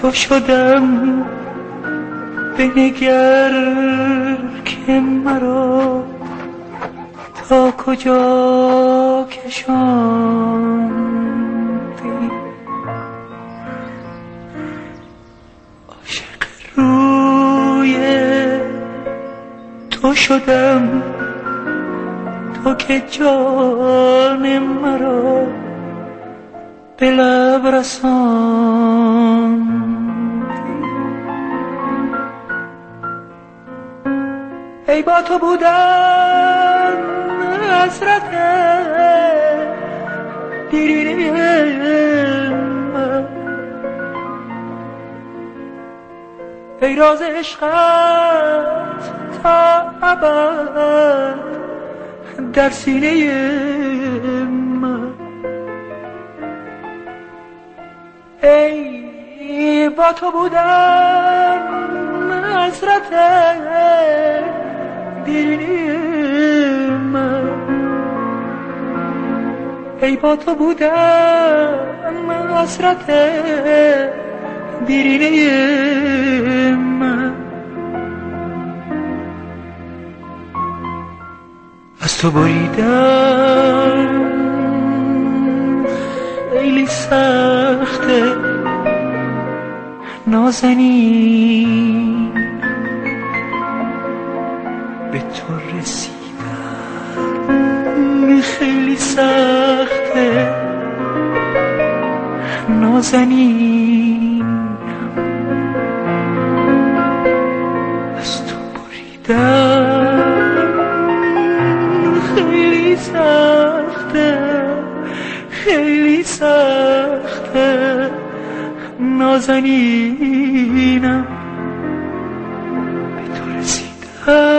تو شدم بنگر که مرا تا کجا کشاندی. عاشق روی تو شدم تو که جان مرا به لب رساندی. ای با تو بودن حسرت دیرین من، ای راز عشقت تا ابد در سینه من. ای با تو بودن حسرت دیرین من، ای با تو بودن حسرت دیرین من. از تو بریدن خیلی سخته نازنین، به تو رسیدن خیلی سخته نازنین. از تو بریدن خیلی سخته خیلی سخته نازنینم، به تو رسیدن